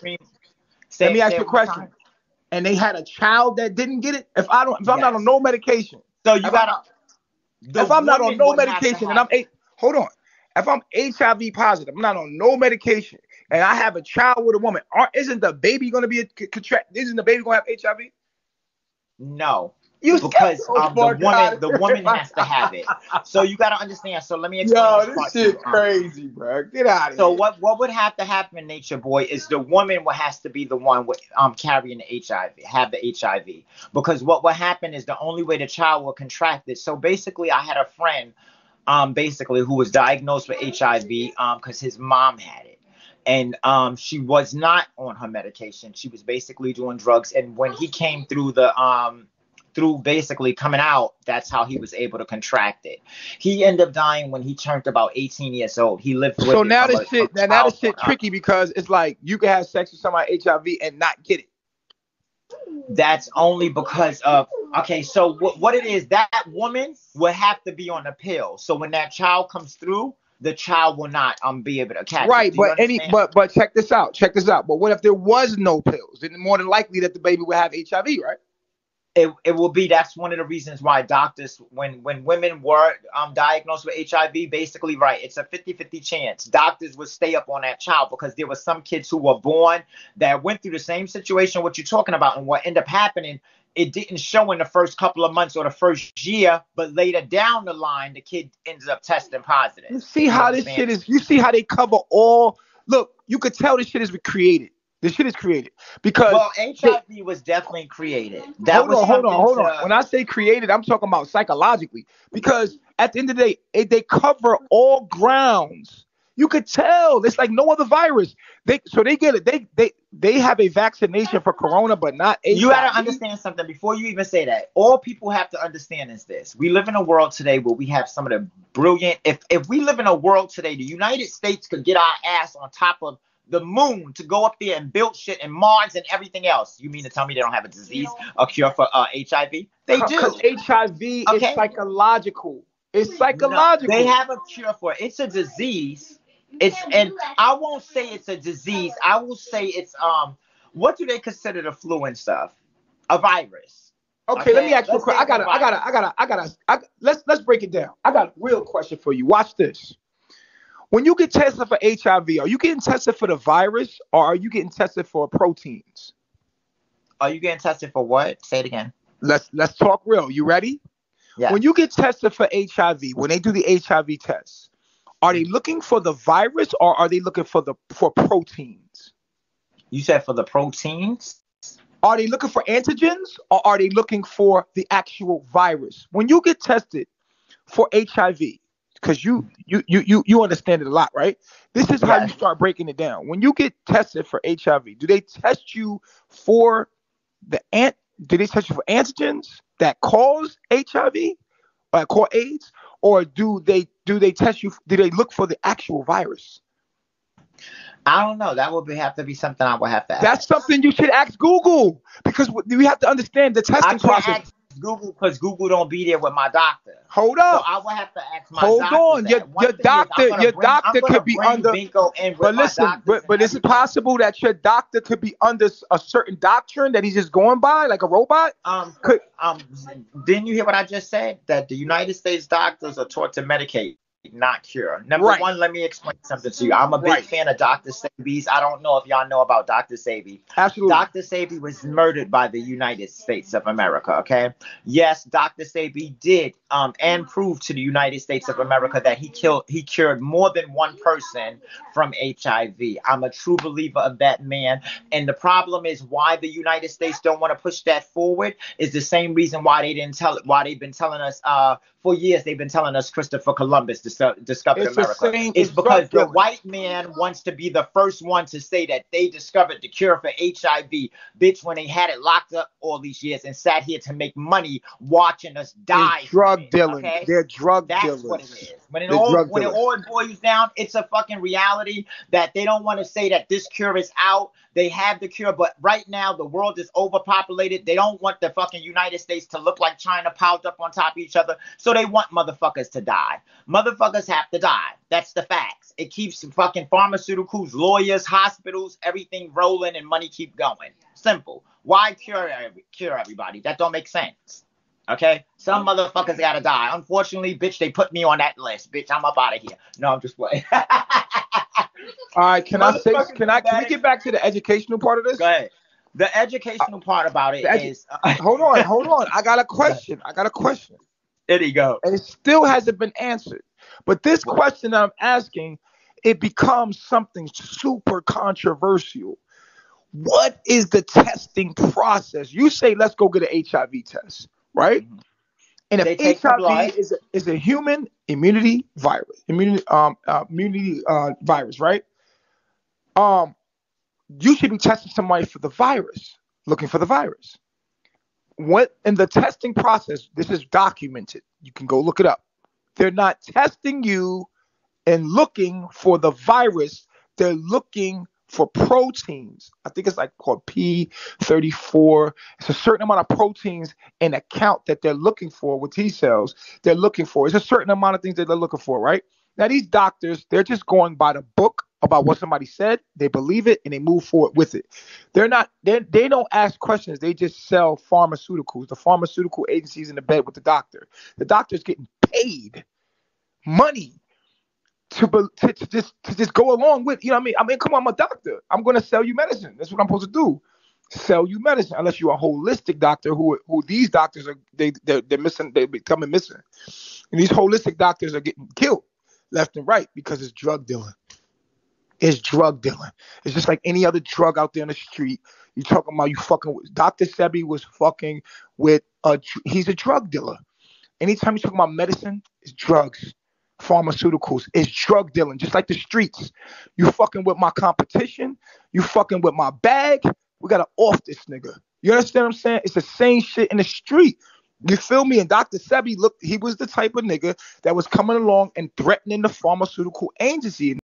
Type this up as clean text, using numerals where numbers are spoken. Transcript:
extreme. Let me ask you a question. And they had a child that didn't get it. If I'm not on no medication, so you gotta. If I'm not on no medication and hold on. If I'm HIV positive, I'm not on no medication, and I have a child with a woman, isn't the baby going to be isn't the baby going to have HIV? No. Because the woman has to have it. So you got to understand. So let me explain. This shit crazy, bro. Get out of here. So what would have to happen, Nature Boy, is the woman has to be the one with carrying the HIV, have the HIV. Because what will happen is the only way the child will contract it. So basically, I had a friend, who was diagnosed with HIV, because his mom had it. And she was not on her medication. She was basically doing drugs. And when he came through through basically coming out, that's how he was able to contract it. He ended up dying when he turned about 18 years old. He lived with it. So now this shit tricky because it's like you can have sex with somebody HIV and not get it. That's only because of so what it is, that woman will have to be on a pill. So when that child comes through, the child will not be able to catch it. But check this out. But what if there was no pills? Then more than likely that the baby would have HIV, right? It will be. That's one of the reasons why doctors, when women were diagnosed with HIV, basically, right, it's a 50-50 chance. Doctors would stay up on that child because there were some kids who were born that went through the same situation, what you're talking about, and what ended up happening, it didn't show in the first couple of months or the first year, but later down the line, the kid ended up testing positive. You see how this shit is, you see how they cover all, look, you could tell this shit is created. This shit is created because HIV was definitely created. Hold on. When I say created, I'm talking about psychologically. Because at the end of the day, they cover all grounds. You could tell it's like no other virus. They get it. They have a vaccination for corona, but not HIV. You got to understand something before you even say that. All people have to understand is this: we live in a world today where we have some of the brilliant. If we live in a world today, the United States could get our ass on top of the moon to go up there and build shit and Mars and everything else. You mean to tell me they don't have a disease, a cure for HIV? They do. Because HIV is psychological. It's psychological. No, they have a cure for it. It's a disease. And I won't say it's a disease. I will say it's what do they consider the flu and stuff? A virus. Okay, let me ask you a question. Let's break it down. I got a real question for you. Watch this. When you get tested for HIV, are you getting tested for the virus or are you getting tested for proteins? Are you getting tested for what? Say it again. Let's talk real. You ready? Yeah. When you get tested for HIV, when they do the HIV test, are they looking for the virus or are they looking for proteins? You said for the proteins? Are they looking for antigens or are they looking for the actual virus? When you get tested for HIV, because you understand it a lot, right? This is how you start breaking it down. When you get tested for HIV, do they test you for do they test you for antigens that cause HIV or cause AIDS, or do they test you? Do they look for the actual virus? I don't know. That would have to be something I would have to ask. That's something you should ask Google, because we have to understand the testing process. Ask Google because Google don't be there with my doctor. Hold up. So I would have to ask my doctor. Hold on. Your doctor could be under. Bigo in but listen, but is it possible that your doctor could be under a certain doctrine that he's just going by like a robot? Didn't you hear what I just said? That the United States doctors are taught to medicate, not cure. Number one, let me explain something to you. I'm a big fan of Dr. Sebi's. I don't know if y'all know about Dr. Sebi. Absolutely. Dr. Sebi was murdered by the United States of America, okay? Yes, Dr. Sebi did and proved to the United States of America that he cured more than one person from HIV. I'm a true believer of that man. And the problem is why the United States don't want to push that forward is the same reason why they've been telling us for years. They've been telling us Christopher Columbus discovered America. It's because the white man wants to be the first one to say that they discovered the cure for HIV, bitch, when they had it locked up all these years and sat here to make money watching us die. Drug dealing. Okay? They're drug That's dealers. What it is. When it all boils down, it's a fucking reality that they don't want to say that this cure is out. They have the cure, but right now the world is overpopulated. They don't want the fucking United States to look like China piled up on top of each other. So they want motherfuckers to die. Motherfuckers have to die. That's the facts. It keeps fucking pharmaceuticals, lawyers, hospitals, everything rolling and money keep going. Simple. Why cure everybody? That don't make sense. Okay? Some motherfuckers gotta die. Unfortunately, bitch, they put me on that list. Bitch, I'm up out of here. No, I'm just playing. All right, can we get back to the educational part of this? Go ahead. The educational part about it is... hold on. I got a question. There you go. And it still hasn't been answered. But this question that I'm asking, it becomes something super controversial. What is the testing process? You say, let's go get an HIV test, right? Mm-hmm. And if HIV is a human immunity virus, virus, right? You should be testing somebody for the virus, looking for the virus. What in the testing process, this is documented. You can go look it up. They're not testing you and looking for the virus. They're looking for proteins. I think it's like called P34. It's a certain amount of proteins in a count that they're looking for with T cells. They're looking for. It's a certain amount of things that they're looking for, right? Now, these doctors, they're just going by the book about what somebody said. They believe it and they move forward with it. They don't ask questions. They just sell pharmaceuticals. The pharmaceutical agency's in the bed with the doctor. The doctor's getting paid money to just go along with, you know what I mean? I mean, come on, I'm a doctor. I'm going to sell you medicine. That's what I'm supposed to do. Sell you medicine, unless you're a holistic doctor who these doctors are, they're missing, they're becoming missing. And these holistic doctors are getting killed left and right because it's drug dealing. It's drug dealing. It's just like any other drug out there in the street. You talking about you fucking with Dr. Sebi was fucking with he's a drug dealer. Anytime you're talking about medicine, it's drugs. Pharmaceuticals, it's drug dealing, just like the streets. You fucking with my competition, you fucking with my bag, we gotta off this nigga. You understand what I'm saying? It's the same shit in the street. You feel me? And Dr. Sebi, look, he was the type of nigga that was coming along and threatening the pharmaceutical agency.